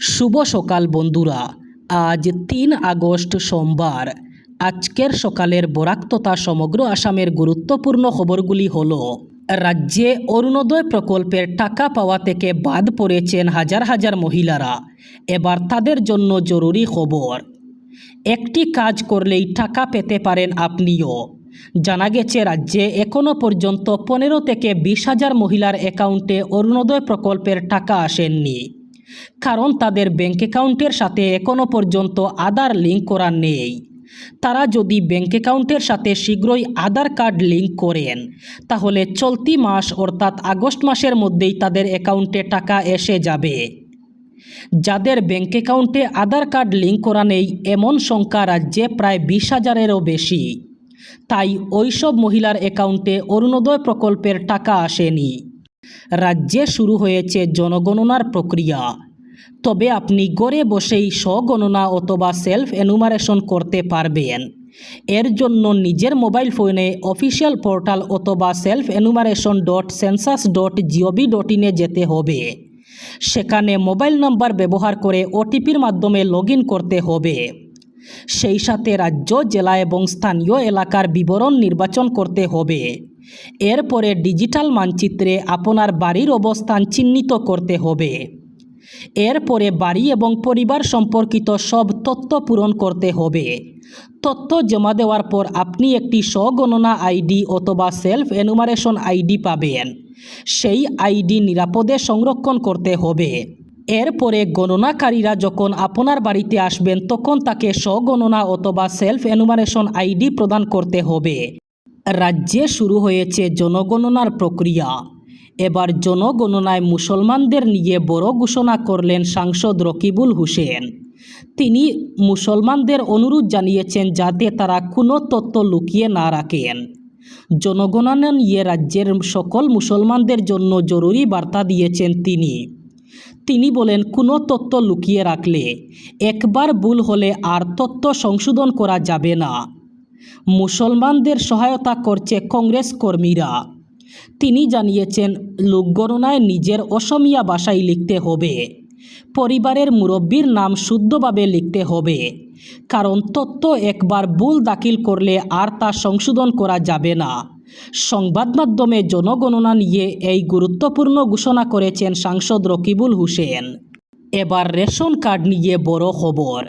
শুভ সকাল বন্ধুরা। আজ ৩ আগস্ট সোমবার। আজকের সকালের বরাক তথা সমগ্র আসামের গুরুত্বপূর্ণ খবরগুলি হলো, রাজ্যে অরুণোদয় প্রকল্পের টাকা পাওয়া থেকে বাদ পড়েছেন হাজার হাজার মহিলারা। এবার তাদের জন্য জরুরি খবর, একটি কাজ করলেই টাকা পেতে পারেন আপনিও। জানা গেছে রাজ্যে এখনও পর্যন্ত ১৫ থেকে ২০ হাজার মহিলার অ্যাকাউন্টে অরুণোদয় প্রকল্পের টাকা আসেননি, কারণ তাদের ব্যাঙ্ক অ্যাকাউন্টের সাথে এখনও পর্যন্ত আধার লিঙ্ক করা নেই। তারা যদি ব্যাঙ্ক অ্যাকাউন্টের সাথে শীঘ্রই আধার কার্ড লিঙ্ক করেন, তাহলে চলতি মাস অর্থাৎ আগস্ট মাসের মধ্যেই তাদের অ্যাকাউন্টে টাকা এসে যাবে। যাদের ব্যাঙ্ক অ্যাকাউন্টে আধার কার্ড লিঙ্ক করা নেই এমন সংখ্যা রাজ্যে প্রায় ২০ হাজারেরও বেশি। তাই ওইসব মহিলার অ্যাকাউন্টে অরুণোদয় প্রকল্পের টাকা আসেনি। রাজ্যে শুরু হয়েছে জনগণনার প্রক্রিয়া, তবে আপনি ঘরে বসেই স্বগণনা অথবা সেলফ এনুমারেশন করতে পারবেন। এর জন্য নিজের মোবাইল ফোনে অফিসিয়াল পোর্টাল অথবা self-enumeration.census.gov.in যেতে হবে। সেখানে মোবাইল নাম্বার ব্যবহার করে ওটিপির মাধ্যমে লগ ইন করতে হবে। সেই সাথে রাজ্য, জেলা এবং স্থানীয় এলাকার বিবরণ নির্বাচন করতে হবে। এরপরে ডিজিটাল মানচিত্রে আপনার বাড়ির অবস্থান চিহ্নিত করতে হবে। এরপরে বাড়ি এবং পরিবার সম্পর্কিত সব তথ্য পূরণ করতে হবে। তথ্য জমা দেওয়ার পর আপনি একটি স্বগণনা আইডি অথবা সেলফ এনুমারেশন আইডি পাবেন। সেই আইডি নিরাপদে সংরক্ষণ করতে হবে। এরপরে গণনাকারীরা যখন আপনার বাড়িতে আসবেন তখন তাকে স্বগণনা অথবা সেলফ এনুমারেশন আইডি প্রদান করতে হবে। রাজ্যে শুরু হয়েছে জনগণনার প্রক্রিয়া। এবার জনগণনায় মুসলমানদের নিয়ে বড় ঘোষণা করলেন সাংসদ রকিবুল হোসেন। তিনি মুসলমানদের অনুরোধ জানিয়েছেন যাতে তারা কোনো তথ্য লুকিয়ে না রাখেন। জনগণনা নিয়ে রাজ্যের সকল মুসলমানদের জন্য জরুরি বার্তা দিয়েছেন তিনি বলেন, কোনো তথ্য লুকিয়ে রাখলে একবার ভুল হলে আর তথ্য সংশোধন করা যাবে না। মুসলমানদের সহায়তা করছে কংগ্রেস কর্মীরা। তিনি জানিয়েছেন, লোকগণনায় নিজের অসমীয়া ভাষায় লিখতে হবে। পরিবারের মুরব্বীর নাম শুদ্ধভাবে লিখতে হবে, কারণ তথ্য একবার ভুল দাখিল করলে আর তা সংশোধন করা যাবে না। সংবাদ মাধ্যমে জনগণনা নিয়ে এই গুরুত্বপূর্ণ ঘোষণা করেছেন সাংসদ রকিবুল হোসেন। এবার রেশন কার্ড নিয়ে বড় খবর।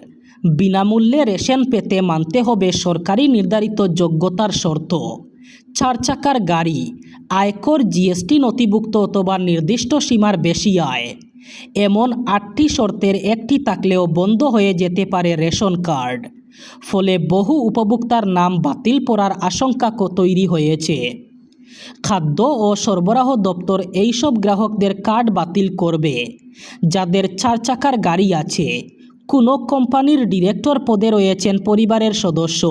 বিনামূল্যে রেশন পেতে মানতে হবে সরকারি নির্ধারিত যোগ্যতার শর্ত। 4 চাকার গাড়ি, আয়কর, জিএসটি নথিভুক্ত অথবা নির্দিষ্ট সীমার বেশি আয়, এমন 8টি শর্তের একটি থাকলেও বন্ধ হয়ে যেতে পারে রেশন কার্ড। ফলে বহু উপভোক্তার নাম বাতিল পড়ার আশঙ্কা তৈরি হয়েছে। খাদ্য ও সরবরাহ দপ্তর এইসব গ্রাহকদের কার্ড বাতিল করবে যাদের 4 চাকার গাড়ি আছে, কোনো কোম্পানির ডিরেক্টর পদে রয়েছেন পরিবারের সদস্য,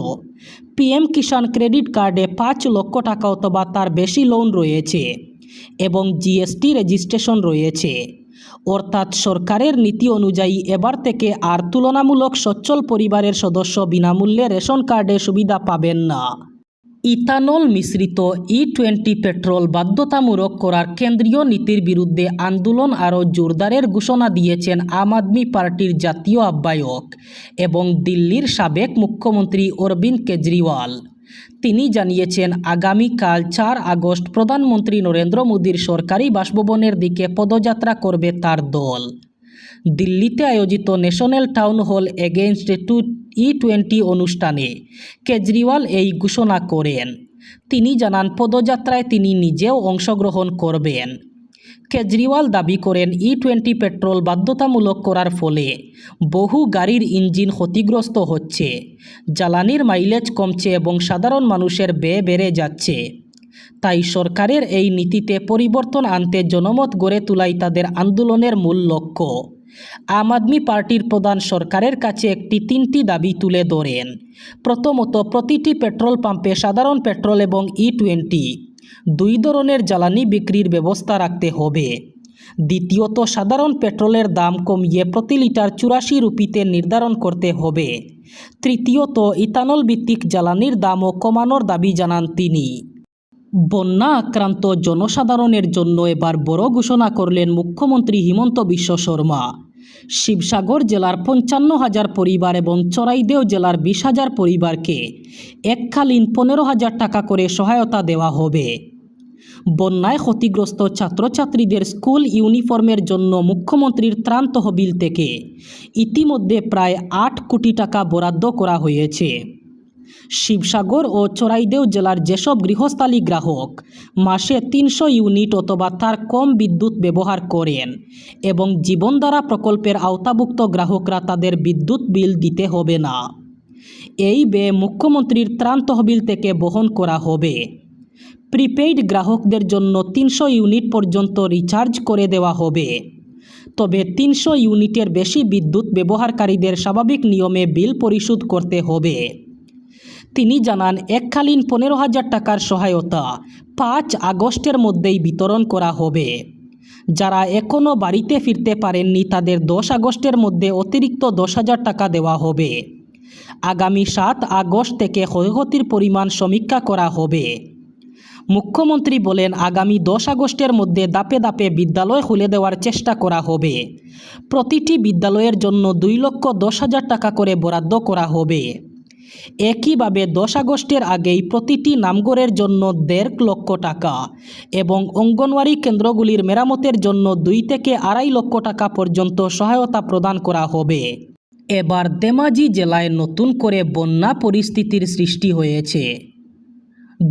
পিএম কিষাণ ক্রেডিট কার্ডে 5 লক্ষ টাকা অথবা তার বেশি লোন রয়েছে এবং জিএসটি রেজিস্ট্রেশন রয়েছে। অর্থাৎ সরকারের নীতি অনুযায়ী এবার থেকে আর তুলনামূলক সচ্ছল পরিবারের সদস্য বিনামূল্যে রেশন কার্ডে সুবিধা পাবেন না। ইথানল মিশ্রিত E20 পেট্রোল বাধ্যতামূলক করার কেন্দ্রীয় নীতির বিরুদ্ধে আন্দোলন আরও জোরদারের ঘোষণা দিয়েছেন আম আদমি পার্টির জাতীয় আহ্বায়ক এবং দিল্লির সাবেক মুখ্যমন্ত্রী অরবিন্দ কেজরিওয়াল। তিনি জানিয়েছেন, আগামীকাল 4 আগস্ট প্রধানমন্ত্রী নরেন্দ্র মোদীর সরকারি বাসভবনের দিকে পদযাত্রা করবে তার দল। দিল্লিতে আয়োজিত national town hall against E20 অনুষ্ঠানে কেজরিওয়াল এই ঘোষণা করেন। তিনি জানান, পদযাত্রায় তিনি নিজেও অংশগ্রহণ করবেন। কেজরিওয়াল দাবি করেন, E20 পেট্রোল বাধ্যতামূলক করার ফলে বহু গাড়ির ইঞ্জিন ক্ষতিগ্রস্ত হচ্ছে, জ্বালানির মাইলেজ কমছে এবং সাধারণ মানুষের ব্যয় বেড়ে যাচ্ছে। তাই সরকারের এই নীতিতে পরিবর্তন আনতে জনমত গড়ে তোলাই তাদের আন্দোলনের মূল লক্ষ্য। আম আদমি পার্টির প্রধান সরকারের কাছে 3টি দাবি তুলে ধরেন। প্রথমত, প্রতিটি পেট্রোল পাম্পে সাধারণ পেট্রোল এবং E20 2 ধরনের জ্বালানি বিক্রির ব্যবস্থা রাখতে হবে। দ্বিতীয়ত, সাধারণ পেট্রোলের দাম কমিয়ে প্রতি লিটার 84 রুপিতে নির্ধারণ করতে হবে। তৃতীয়ত, ইথানল ভিত্তিক জ্বালানির দামও কমানোর দাবি জানান তিনি। বন্যা আক্রান্ত জনসাধারণের জন্য এবার বড় ঘোষণা করলেন মুখ্যমন্ত্রী হিমন্ত বিশ্ব শর্মা। শিবসাগর জেলার 55,000 পরিবার এবং চরাইদেও জেলার 20,000 পরিবারকে এককালীন 15,000 টাকা করে সহায়তা দেওয়া হবে। বন্যায় ক্ষতিগ্রস্ত ছাত্রছাত্রীদের স্কুল ইউনিফর্মের জন্য মুখ্যমন্ত্রীর ত্রাণ তহবিল থেকে ইতিমধ্যে প্রায় 8 কোটি টাকা বরাদ্দ করা হয়েছে। শিবসাগর ও চরাইদেও জেলার যেসব গৃহস্থালী গ্রাহক মাসে 300 ইউনিট অথবা তার কম বিদ্যুৎ ব্যবহার করেন এবং জীবনধারা প্রকল্পের আওতাভুক্ত গ্রাহকরা তাদের বিদ্যুৎ বিল দিতে হবে না। এই ব্যয় মুখ্যমন্ত্রীর ত্রাণ তহবিল থেকে বহন করা হবে। প্রিপেইড গ্রাহকদের জন্য 300 ইউনিট পর্যন্ত রিচার্জ করে দেওয়া হবে। তবে 300 ইউনিটের বেশি বিদ্যুৎ ব্যবহারকারীদের স্বাভাবিক নিয়মে বিল পরিশোধ করতে হবে। তিনি জানান, এককালীন 15,000 টাকার সহায়তা 5 আগস্টের মধ্যেই বিতরণ করা হবে। যারা এখনও বাড়িতে ফিরতে পারেননি তাদের 10 আগস্টের মধ্যে অতিরিক্ত 10,000 টাকা দেওয়া হবে। আগামী 7 আগস্ট থেকে ক্ষয়ক্ষতির পরিমাণ সমীক্ষা করা হবে। মুখ্যমন্ত্রী বলেন, আগামী 10 আগস্টের মধ্যে ধাপে ধাপে বিদ্যালয় খুলে দেওয়ার চেষ্টা করা হবে। প্রতিটি বিদ্যালয়ের জন্য 2,10,000 টাকা করে বরাদ্দ করা হবে। একইভাবে 10 আগস্টের আগেই প্রতিটি নামঘরের জন্য 1.5 লক্ষ টাকা এবং অঙ্গনওয়াড়ি কেন্দ্রগুলির মেরামতের জন্য 2 থেকে 2.5 লক্ষ টাকা পর্যন্ত সহায়তা প্রদান করা হবে। এবার ধেমাজি জেলায় নতুন করে বন্যা পরিস্থিতির সৃষ্টি হয়েছে।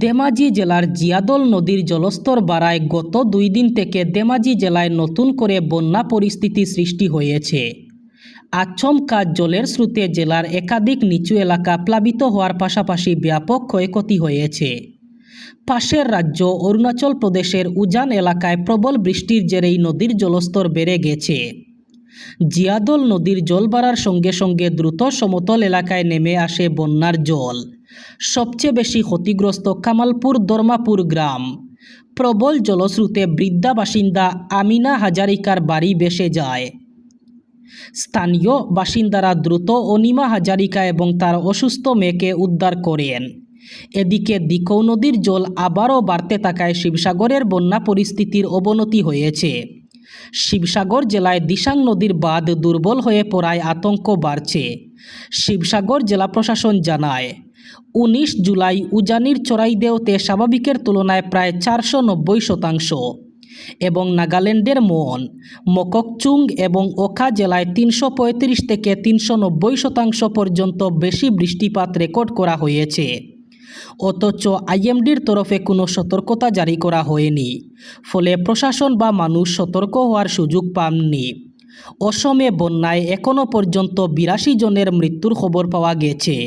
ধেমাজি জেলার জিয়াদল নদীর জলস্তর বাড়ায় গত 2 দিন থেকে ধেমাজি জেলায় নতুন করে বন্যা পরিস্থিতি সৃষ্টি হয়েছে। আচমকা জলের স্রোতে জেলার একাধিক নিচু এলাকা প্লাবিত হওয়ার পাশাপাশি ব্যাপক ক্ষয়ক্ষতি হয়েছে। পাশের রাজ্য অরুণাচল প্রদেশের উজান এলাকায় প্রবল বৃষ্টির জেরেই নদীর জলস্তর বেড়ে গেছে। জিয়াদল নদীর জল বাড়ার সঙ্গে সঙ্গে দ্রুত সমতল এলাকায় নেমে আসে বন্যার জল। সবচেয়ে বেশি ক্ষতিগ্রস্ত কামালপুর দর্মাপুর গ্রাম। প্রবল জলস্রোতে বৃদ্ধা বাসিন্দা আমিনা হাজারিকার বাড়ি ভেসে যায়। স্থানীয় বাসিন্দারা দ্রুত অনিমা হাজারিকা এবং তার অসুস্থ মেয়েকে উদ্ধার করেন। এদিকে দিকৌ নদীর জল আবারও বাড়তে থাকায় শিবসাগরের বন্যা পরিস্থিতির অবনতি হয়েছে। শিবসাগর জেলায় দিসাং নদীর বাঁধ দুর্বল হয়ে পড়ায় আতঙ্ক বাড়ছে। শিবসাগর জেলা প্রশাসন জানায়, 19 জুলাই উজানির চরাইদেওতে স্বাভাবিকের তুলনায় প্রায় 490% এবং নাগাল্যান্ডের মককচুং এবং ওখা জেলায় 335 থেকে 390% পর্যন্ত বেশি বৃষ্টিপাত রেকর্ড করা হয়েছে। অথচ আইএমডির তরফে কোনো সতর্কতা জারি করা হয়নি, ফলে প্রশাসন বা মানুষ সতর্ক হওয়ার সুযোগ পাননি। অসমে বন্যায় এখনও পর্যন্ত 82 জনের মৃত্যুর খবর পাওয়া গেছে।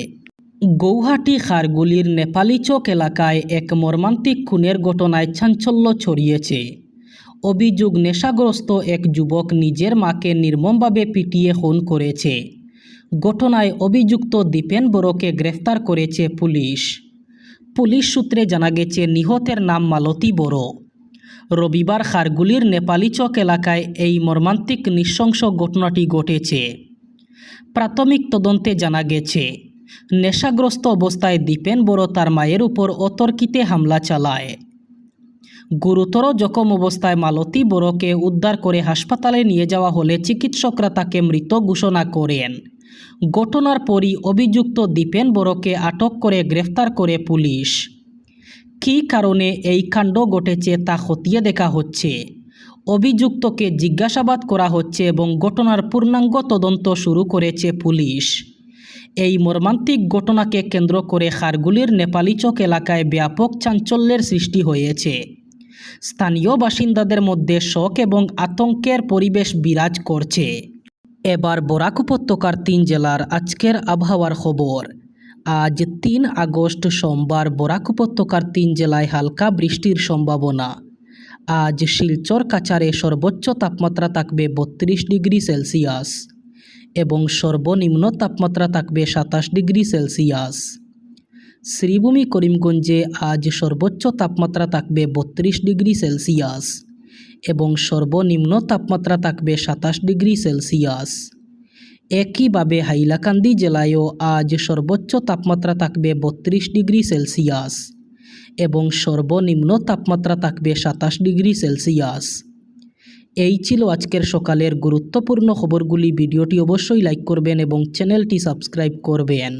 গৌহাটি খারগুলির নেপালি চক এলাকায় এক মর্মান্তিক খুনের ঘটনায় চাঞ্চল্য ছড়িয়েছে। অভিযোগ, নেশাগ্রস্ত এক যুবক নিজের মাকে নির্মমভাবে পিটিয়ে খুন করেছে। ঘটনায় অভিযুক্ত দীপেন বড়কে গ্রেফতার করেছে পুলিশ। পুলিশ সূত্রে জানা গেছে, নিহতের নাম মালতী বড়। রবিবার খারগুলির নেপালি চক এলাকায় এই মর্মান্তিক নৃশংস ঘটনাটি ঘটেছে। প্রাথমিক তদন্তে জানা গেছে, নেশাগ্রস্ত অবস্থায় দীপেন বড় তার মায়ের উপর অতর্কিতে হামলা চালায়। গুরুতর জখম অবস্থায় মালতী বড়কে উদ্ধার করে হাসপাতালে নিয়ে যাওয়া হলে চিকিৎসকরা তাকে মৃত ঘোষণা করেন। ঘটনার পরই অভিযুক্ত দীপেন বড়কে আটক করে গ্রেফতার করে পুলিশ। কী কারণে এই কাণ্ড ঘটেছে তা খতিয়ে দেখা হচ্ছে। অভিযুক্তকে জিজ্ঞাসাবাদ করা হচ্ছে এবং ঘটনার পূর্ণাঙ্গ তদন্ত শুরু করেছে পুলিশ। এই মর্মান্তিক ঘটনাকে কেন্দ্র করে খারগুলির নেপালি চক এলাকায় ব্যাপক চাঞ্চল্যের সৃষ্টি হয়েছে। স্থানীয় বাসিন্দাদের মধ্যে শোক এবং আতঙ্কের পরিবেশ বিরাজ করছে। এবার বরাক উপত্যকার 3 জেলার আজকের আবহাওয়ার খবর। আজ 3 আগস্ট সোমবার বরাক উপত্যকার 3 জেলায় হালকা বৃষ্টির সম্ভাবনা। আজ শিলচর কাছাড়ে সর্বোচ্চ তাপমাত্রা থাকবে 32 ডিগ্রি সেলসিয়াস এবং সর্বনিম্ন তাপমাত্রা থাকবে 27 ডিগ্রি সেলসিয়াস। শ্রীভূমি করিমগঞ্জে আজ সর্বোচ্চ তাপমাত্রা থাকবে 32 ডিগ্রি সেলসিয়াস এবং সর্বনিম্ন তাপমাত্রা থাকবে 27 ডিগ্রি সেলসিয়াস। একইভাবে হাইলাকান্দি জেলায়ও আজ সর্বোচ্চ তাপমাত্রা থাকবে 32 ডিগ্রি সেলসিয়াস এবং সর্বনিম্ন তাপমাত্রা থাকবে 27 ডিগ্রি সেলসিয়াস। এই ছিল আজকের সকালের গুরুত্বপূর্ণ খবরগুলি। ভিডিওটি অবশ্যই লাইক করবেন এবং চ্যানেলটি সাবস্ক্রাইব করবেন।